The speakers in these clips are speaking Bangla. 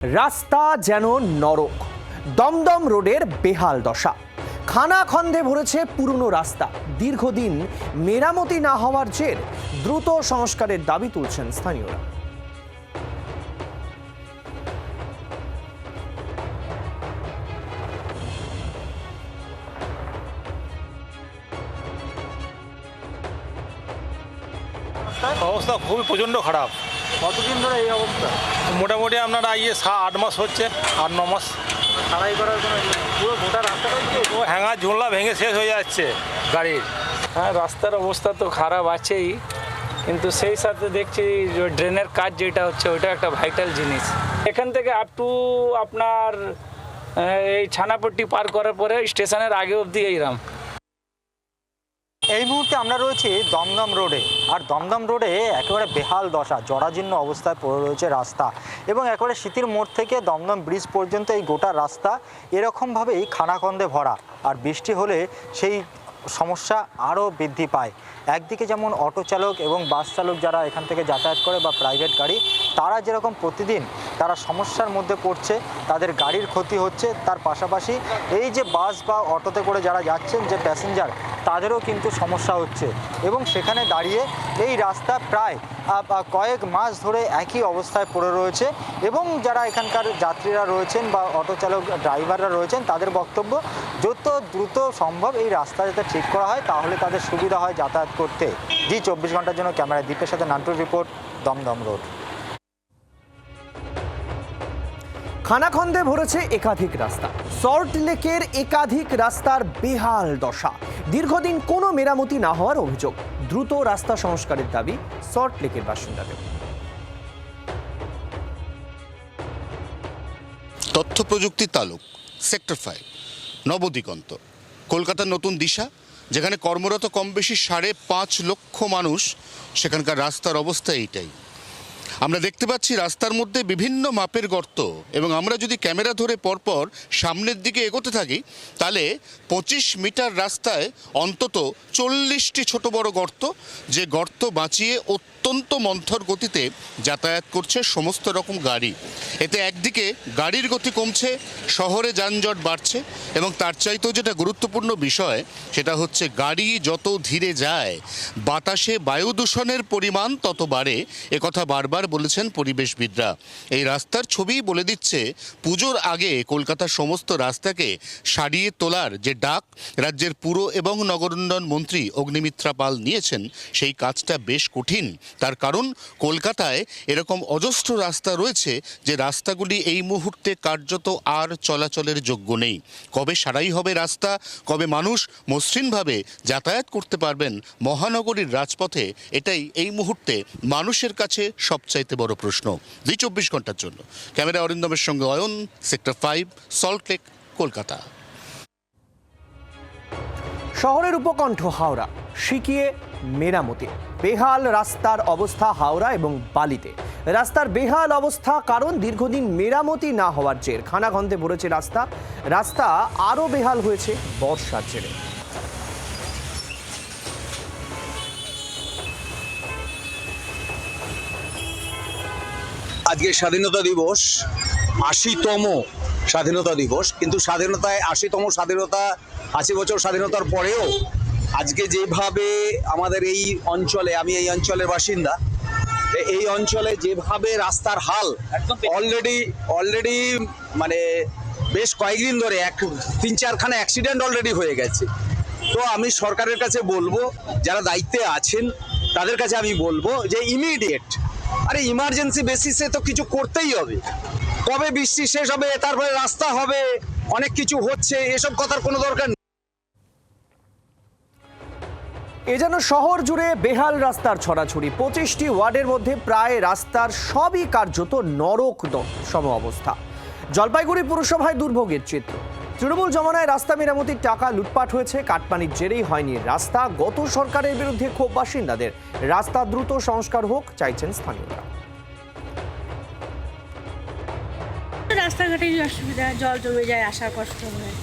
রাস্তা যেন নরক, দমদম রোডের বেহাল দশা। খানাখন্দে ভরেছে পুরনো রাস্তা। দীর্ঘদিন মেরামতি না হওয়ার জের দ্রুত সংস্কারের দাবি তুলছেন স্থানীয়রা। অবস্থা খুবই প্রচণ্ড খারাপ। কতদিন ধরে এই অবস্থা? মোটামুটি আপনারা 8 মাস হচ্ছে, 8-9 মাস। সারাই করার জন্য পুরো গোটা রাস্তাটাই ও হ্যাঙ্গার ঝোলা ভেঙে শেষ হয়ে যাচ্ছে গাড়ির। হ্যাঁ, রাস্তার অবস্থা তো খারাপ আছেই, কিন্তু সেই সাথে দেখছি যে ড্রেনের কাজ যেটা হচ্ছে ওইটা একটা ভাইটাল জিনিস। এখান থেকে আপ টু আপনার এই ছানাপট্টি পার করার পরে স্টেশনের আগে অবধি এইরাম। এই মুহূর্তে আমরা রয়েছি দমদম রোডে, আর দমদম রোডে একেবারে বেহাল দশা, জরাজীর্ণ অবস্থায় পড়ে রয়েছে রাস্তা, এবং একেবারে স্মৃতির মোড় থেকে দমদম ব্রিজ পর্যন্ত এই গোটা রাস্তা এরকমভাবেই খানাখন্দে ভরা। আর বৃষ্টি হলে সেই সমস্যা আরও বৃদ্ধি পায়। একদিকে যেমন অটো চালক এবং বাস চালক যারা এখান থেকে যাতায়াত করে বা প্রাইভেট গাড়ি, তারা যেরকম প্রতিদিন তারা সমস্যার মধ্যে পড়ছে, তাদের গাড়ির ক্ষতি হচ্ছে, তার পাশাপাশি এই যে বাস বা অটোতে করে যারা যাচ্ছেন যে প্যাসেঞ্জার, তাদেরও কিন্তু সমস্যা হচ্ছে। এবং সেখানে দাঁড়িয়ে এই রাস্তা প্রায় কয়েক মাস ধরে একই অবস্থায় পড়ে রয়েছে, এবং যারা এখানকার যাত্রীরা রয়েছেন বা অটো চালক ড্রাইভাররা রয়েছেন, তাদের বক্তব্য যত দ্রুত সম্ভব এই রাস্তা যাতে ঠিক করা হয়, তাহলে তাদের সুবিধা হয় যাতায়াত করতে। জি 24 ঘন্টার জন্য ক্যামেরায় দীপের সাথে নান্টুর রিপোর্ট, দমদম রোড। খানাখন্দে ভরেছে একাধিক রাস্তা। সল্ট লেকের একাধিক রাস্তার বেহাল দশা। দীর্ঘদিন কোনো মেরামতি না হওয়ার অভিযোগ। দ্রুত রাস্তা সংস্কারের দাবি সল্ট লেকের বাসিন্দাদের। তথ্য প্রযুক্তি তালুক, সেক্টর 5, নবদিগন্ত, কলকাতার নতুন দিশা, যেখানে কর্মরত কম বেশি 5.5 লক্ষ মানুষ। সেখানকার রাস্তার অবস্থা এইটাই। আমরা দেখতে পাচ্ছি রাস্তার মধ্যে বিভিন্ন মাপের গর্ত, এবং আমরা যদি ক্যামেরা ধরে পরপর সামনের দিকে এগোতে থাকি, তাহলে 25 মিটার রাস্তায় অন্তত 40টি ছোট বড় গর্ত, যে গর্ত বাঁচিয়ে অত্যন্ত মন্থর গতিতে যাতায়াত করছে সমস্ত রকম গাড়ি। এতে একদিকে গাড়ির গতি কমছে, শহরে যানজট বাড়ছে, এবং তার চাইতেও যেটা গুরুত্বপূর্ণ বিষয়, সেটা হচ্ছে গাড়ি যত ধীরে যায় বাতাসে বায়ু দূষণের পরিমাণ তত বাড়ে। একথা বারবার বলেছেন পরিবেশবিদরা। এই রাস্তার ছবি বলে দিচ্ছে, পুজোর আগে কলকাতার সমস্ত রাস্তাকে সারিয়ে তোলার যে ডাক রাজ্যের পুর এবং নগরোন্নয়ন মন্ত্রী অগ্নিমিত্রা পাল নিয়েছেন, সেই কাজটা বেশ কঠিন। তার কারণ, কলকাতায় এরকম অজস্র রাস্তা রয়েছে যে রাস্তাগুলি এই মুহূর্তে কার্যত আর চলাচলের যোগ্য নেই। কবে সারাই হবে রাস্তা, কবে মানুষ মসৃণভাবে যাতায়াত করতে পারবেন মহানগরীর রাজপথে, এটাই এই মুহূর্তে মানুষের কাছে সবচাইতে বড় প্রশ্ন। 24 ঘন্টার জন্য ক্যামেরা অরিন্দমের সঙ্গে Ayan, sector 5, salt lake, Kolkata. শহরের উপকণ্ঠ হাওড়া, শিখিয়ে মেরামতি। বেহাল রাস্তার অবস্থা হাওড়া এবং বালিতে। রাস্তার বেহাল অবস্থা কারণ দীর্ঘদিন মেরামতি না হওয়ার জের। খানাখন্দে ভরেছে রাস্তা আরও বেহাল হয়েছে বর্ষার জেরে। আজকে স্বাধীনতা দিবস, 80তম স্বাধীনতা দিবস, কিন্তু স্বাধীনতায় 80তম স্বাধীনতা, 80 বছর স্বাধীনতার পরেও আজকে যেভাবে আমাদের এই অঞ্চলে, আমি এই অঞ্চলের বাসিন্দা, এই অঞ্চলে যেভাবে রাস্তার হাল অলরেডি মানে বেশ কয়েকদিন ধরে 3-4খানা অ্যাক্সিডেন্ট অলরেডি হয়ে গেছে। তো আমি সরকারের কাছে বলবো, যারা দায়িত্বে আছেন তাদের কাছে আমি বলবো যে ইমিডিয়েট, আরে ইমার্জেন্সি বেসিসে তো কিছু করতেই হবে। কবে বৃষ্টি শেষ হবে, তারপরে রাস্তা হবে, অনেক কিছু হচ্ছে, এসব কথার কোনো দরকার নেই। এ যেন শহর জুড়ে বেহাল রাস্তার ছড়াছড়ি। 25টি ওয়ার্ডের মধ্যে প্রায় রাস্তার সবই কার্যত নরক সম অবস্থা। জলপাইগুড়ি পুরসভায় দুর্ভোগের চিত্র। তৃণমূল জমানায় রাস্তা মেরামতির টাকা লুটপাট হয়েছে, কাটমানির জেরেই হয়নি রাস্তা। গত সরকারের বিরুদ্ধে ক্ষোভ বাসিন্দাদের। রাস্তা দ্রুত সংস্কার হোক চাইছেন স্থানীয়রা। রাস্তাঘাটের অসুবিধা, জল জমে যায়, আসার কষ্ট হয়।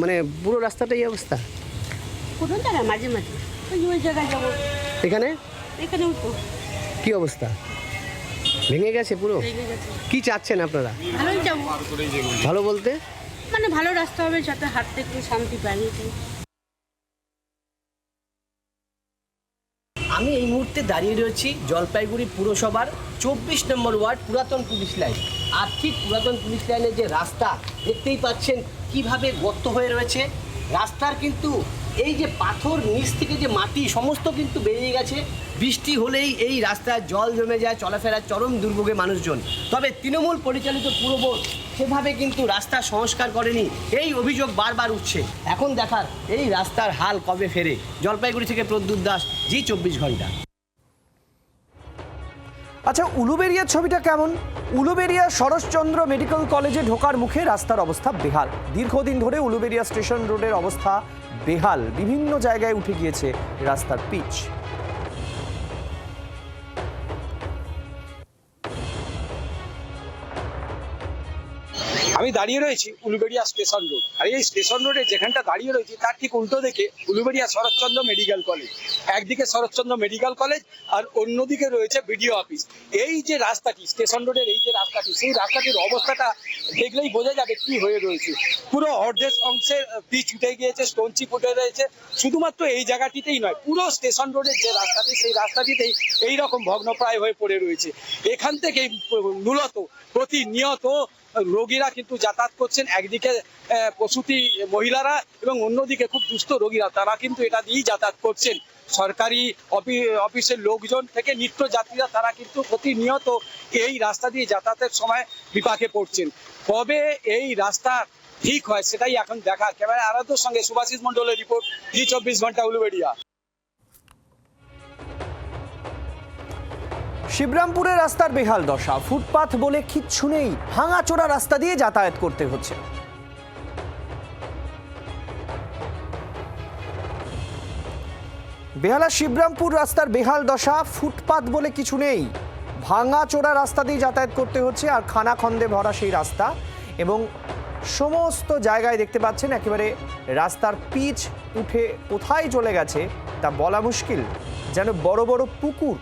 মানে পুরো রাস্তাটাই অবস্থা। কোন জায়গায় মাঝে মাঝে ওই জায়গায় যাবো, এখানেও তো কি অবস্থা? ভেঙে গেছে পুরো? লেগে গেছে। কি চাচ্ছেন আপনারা? ভালোই যাবো, ভালো বলতে? মানে ভালো রাস্তা হবে যাতে হাঁটতে একটু শান্তি পাই। আমি এই মুহূর্তে দাঁড়িয়ে রয়েছি জলপাইগুড়ি পুরসভার 24 নম্বর ওয়ার্ড পুরাতন পুলিশ লাইন। আর ঠিক পুরাতন পুলিশ লাইনের যে রাস্তা দেখতেই পাচ্ছেন কিভাবে গর্ত হয়ে রয়েছে। রাস্তার কিন্তু এই যে পাথর নিচ থেকে যে মাটি সমস্ত কিন্তু বেরিয়ে গেছে। বৃষ্টি হলেই এই রাস্তায় জল জমে যায়, চলাফেরার চরম দুর্ভোগে মানুষজন। তবে তৃণমূল পরিচালিত পুর বোর্ড সেভাবে কিন্তু রাস্তা সংস্কার করেনি, এই অভিযোগ বারবার উঠছে। এখন দেখার এই রাস্তার হাল কবে ফেরে। জলপাইগুড়ি থেকে প্রদ্যুৎ দাস, জি 24 ঘন্টা। আচ্ছা, উলুবেড়িয়ার ছবিটা কেমন? উলুবেড়িয়া শরৎচন্দ্র মেডিকেল কলেজে ঢোকার মুখে রাস্তার অবস্থা বেহাল। দীর্ঘদিন ধরে উলুবেড়িয়া স্টেশন রোডের অবস্থা বেহাল, বিভিন্ন জায়গায় উঠে গিয়েছে রাস্তার পিচ। আমি দাঁড়িয়ে রয়েছি উলুবেড়িয়া স্টেশন রোড, আর এই স্টেশন রোডে যেখানটা দাঁড়িয়ে রয়েছি তার ঠিক উল্টো দিকে উলুবেড়িয়া শরৎচন্দ্র মেডিকেল কলেজ। একদিকে শরৎচন্দ্র মেডিকেল কলেজ আর অন্যদিকে রয়েছে বিডিও অফিস। এই যে রাস্তাটি, স্টেশন রোডের এই যে রাস্তাটি, সেই রাস্তাটির অবস্থাটা দেখলেই বোঝা যাবে কি হয়ে রয়েছে। পুরো অর্ধেক অংশে পিচ উঠে গিয়েছে, স্টোন চিপ উঠে রয়েছে। শুধুমাত্র এই জায়গাটিতেই নয়, পুরো স্টেশন রোডের যে রাস্তাটি, সেই রাস্তাটিতেই এইরকম ভগ্নপ্রায় হয়ে পড়ে রয়েছে। এখান থেকেই মূলত প্রতিনিয়ত রোগীরা কিন্তু যাতায়াত করছেন। একদিকে প্রসূতি মহিলারা এবং অন্যদিকে খুব দুস্থ রোগীরা, তারা কিন্তু এটা দিয়েই যাতায়াত করছেন। সরকারি অফিসের লোকজন থেকে নিত্য যাত্রীরা তারা কিন্তু প্রতিনিয়ত এই রাস্তা দিয়ে যাতায়াতের সময় বিপাকে পড়ছেন। কবে এই রাস্তা ঠিক হয় সেটাই এখন দেখা। ক্যামেরা আরাধ্যর সঙ্গে সুভাষিস মণ্ডলের রিপোর্ট, জি 24 ঘন্টা উলুবেড়িয়া। শিবরামপুরের রাস্তার বেহাল দশা, ফুটপাথ বলে কিচ্ছু নেই, ভাঙাচোরা রাস্তা দিয়ে যাতায়াত করতে হচ্ছে। বেহালা শিবরামপুর রাস্তার বেহাল দশা, ফুটপাথ বলে কিছু নেই, ভাঙাচোরা রাস্তা দিয়ে যাতায়াত করতে হচ্ছে। আর খানাখন্দে ভরা সেই রাস্তা, এবং সমস্ত জায়গায় দেখতে পাচ্ছেন একেবারে রাস্তার পিচ উঠে কোথায় চলে গেছে তা বলা মুশকিল, যেন বড় বড় পুকুর।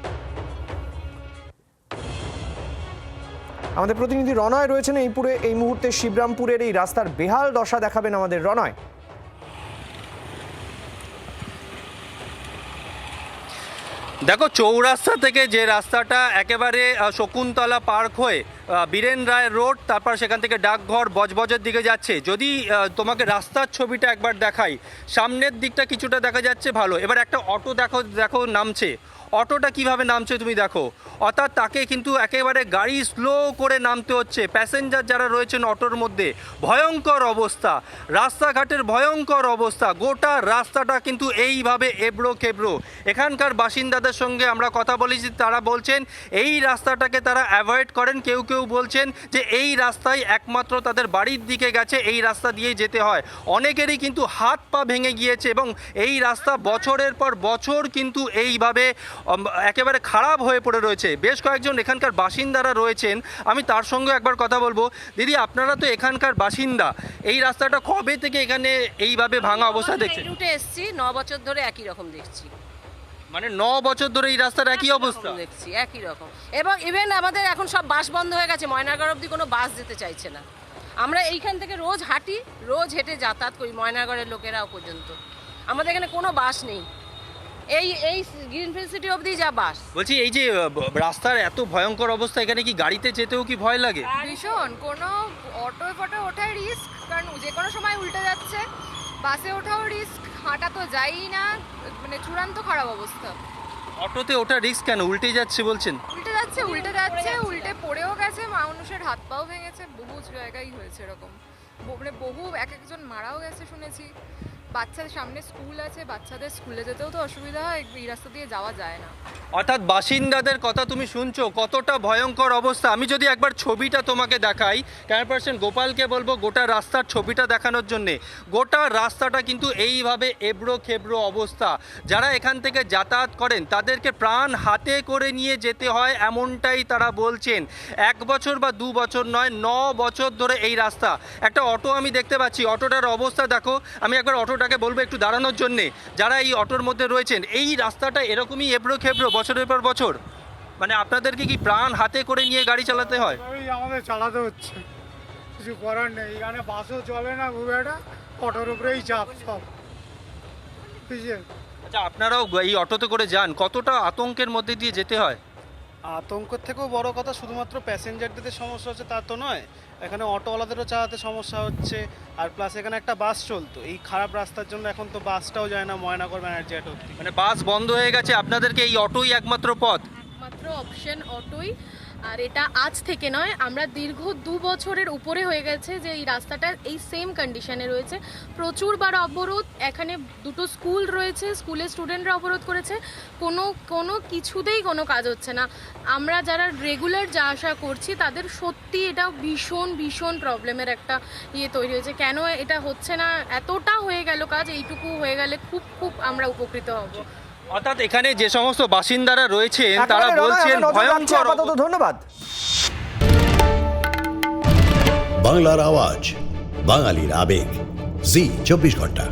আমাদের প্রতিনিধি রনয় রয়েছেন এই মুহূর্তে শিবরামপুরের এই রাস্তার বেহাল দশা দেখাবেন আমাদের রনয়। দেখো, চৌরাস্তা থেকে যে রাস্তাটা একেবারে শকুন্তলা পার্ক হয়ে বীরেন রায় রোড, তারপর সেখান থেকে ডাকঘর বজবজের দিকে যাচ্ছে, যদি তোমাকে রাস্তার ছবিটা একবার দেখাই, সামনের দিকটা কিছুটা দেখা যাচ্ছে ভালো। এবার একটা অটো দেখো নামছে, অটোটা কিভাবে নামছে তুমি দেখো, অর্থাৎ তাকে কিন্তু একেবারে গাড়ি স্লো করে নামতে হচ্ছে। প্যাসেঞ্জার যারা রয়েছেন অটোর মধ্যে, ভয়ঙ্কর অবস্থা, রাস্তাঘাটের ভয়ঙ্কর অবস্থা। গোটা রাস্তাটা কিন্তু এইভাবে এবড়ো খেবড়ো। এখানকার বাসিন্দাদের সঙ্গে আমরা কথা বলেছি, তারা বলছেন এই রাস্তাটাকে তারা অ্যাভয়েড করেন। কেউ কেউ বলছেন যে এই রাস্তায় একমাত্র তাদের বাড়ির দিকে গেছে, এই রাস্তা দিয়েই যেতে হয়। অনেকেরই কিন্তু হাত পা ভেঙে গিয়েছে, এবং এই রাস্তা বছরের পর বছর কিন্তু এইভাবে একেবারে খারাপ হয়ে পড়ে রয়েছে। বেশ কয়েকজন এখানকার বাসিন্দারা রয়েছেন, আমি তার সঙ্গে একবার কথা বলবো। দিদি, আপনারা তো এখানকার বাসিন্দা, এই রাস্তাটা কবে থেকে এখানে এইভাবে ভাঙা অবস্থা দেখছেন? রুটে এসেছি, 9 বছর ধরে একই রকম দেখছি। মানে 9 বছর ধরে এই রাস্তার একই অবস্থা দেখছি, একই রকম। এবং ইভেন আমাদের এখন সব বাস বন্ধ হয়ে গেছে, ময়নাগড় অবধি কোনো বাস যেতে চাইছে না। আমরা এইখান থেকে রোজ হাঁটি, রোজ হেঁটে যাতায়াত করি, ময়নাগড়ের লোকেরাও পর্যন্ত। আমাদের এখানে কোনো বাস নেই, এই গ্রিনফিল্ড সিটি অবধি যা বাস। বলছি, এই যে রাস্তার এত ভয়ঙ্কর অবস্থা, এখানে কি গাড়িতে যেতেও কি ভয় লাগে? ভীষণ, কোনো অটো ফটো ওঠার রিস্ক, কারণ যে কোনো সময় উল্টে যাচ্ছে। বাসে ওঠাও রিস্ক, হাঁটা তো যাই না, মানে চূড়ান্ত খারাপ অবস্থা। অটোতে ওঠা রিস্ক কেন? উল্টে যাচ্ছে বলছেন? উল্টে যাচ্ছে, উল্টে পড়েও গেছে, মানুষের হাত পাও ভেঙেছে, বহু জায়গায় হয়েছে এরকম। মানে বহু একজন মারাও গেছে শুনেছি। বাচ্চাদের সামনে স্কুল আছে, বাচ্চাদের স্কুলে যেতেও তো অসুবিধা হয়, এই রাস্তা দিয়ে যাওয়া যায় না। অর্থাৎ বাসিন্দাদের কথা তুমি শুনছো, কতটা ভয়ঙ্কর অবস্থা। আমি যদি একবার ছবিটা তোমাকে দেখাই, ক্যামেরা পার্সন গোপালকে বলবো গোটা রাস্তার ছবিটা দেখানোর জন্যে। গোটা রাস্তাটা কিন্তু এইভাবে এবড়ো খেবড়ো অবস্থা। যারা এখান থেকে যাতায়াত করেন তাদেরকে প্রাণ হাতে করে নিয়ে যেতে হয়, এমনটাই তারা বলছেন। 1 বছর বা 2 বছর নয়, 9 বছর ধরে এই রাস্তা। একটা অটো আমি দেখতে পাচ্ছি, অটোটার অবস্থা দেখো। আমি একবার অটোটাকে বলবো একটু দাঁড়ানোর জন্যে। যারা এই অটোর মধ্যে রয়েছেন, এই রাস্তাটা এরকমই এবড়ো খেবড়ো বছরের পর বছর? মানে আপনাদেরকে কি প্রাণ হাতে করে নিয়ে গাড়ি চালাতে হয়? আমাদের চালাতে হচ্ছে, কিছু করার নেই। এখানে বাসও চলে না খুব একটা, অটোর উপরেই চাপ সব, বুঝলেন। আচ্ছা, আপনারাও এই অটোতে করে যান, কতটা আতঙ্কের মধ্যে দিয়ে যেতে হয়? আতঙ্কের থেকেও বড় কথা শুধুমাত্র প্যাসেঞ্জারদের সমস্যা হচ্ছে তা তো নয়, এখানে অটোওয়ালাদেরও চালাতে সমস্যা হচ্ছে। আর প্লাস এখানে একটা বাস চলতো, এই খারাপ রাস্তার জন্য এখন তো বাসটাও যায় না ময়নাগর ব্যানার্জিহাট অবধি। মানে বাস বন্ধ হয়ে গেছে, আপনাদেরকে এই অটোই একমাত্র পথ? একমাত্র অপশন অটোই। আর এটা আজ থেকে নয়, আমরা দীর্ঘ 2 বছরের উপরে হয়ে গেছে যে এই রাস্তাটা এই সেম কন্ডিশনে রয়েছে। প্রচুরবার অবরোধ, এখানে 2টো স্কুল রয়েছে, স্কুলের স্টুডেন্টরা অবরোধ করেছে, কোনো কিছুতেই কোনো কাজ হচ্ছে না। আমরা যারা রেগুলার যা আসা করছি তাদের সত্যি এটা ভীষণ ভীষণ প্রবলেমের একটা তৈরি হয়েছে। কেন এটা হচ্ছে না, এতটা হয়ে গেল কাজ, এইটুকু হয়ে গেলে খুব খুব আমরা উপকৃত হব। অর্থাৎ এখানে যে সমস্ত বাসিন্দারা রয়েছেন তারা একেবারে বলছেন নজর রাখছি, ভয়ঙ্কর। আপাতত ধন্যবাদ। বাংলার আওয়াজ, বাঙালির আবেগ, জি 24 ঘন্টা।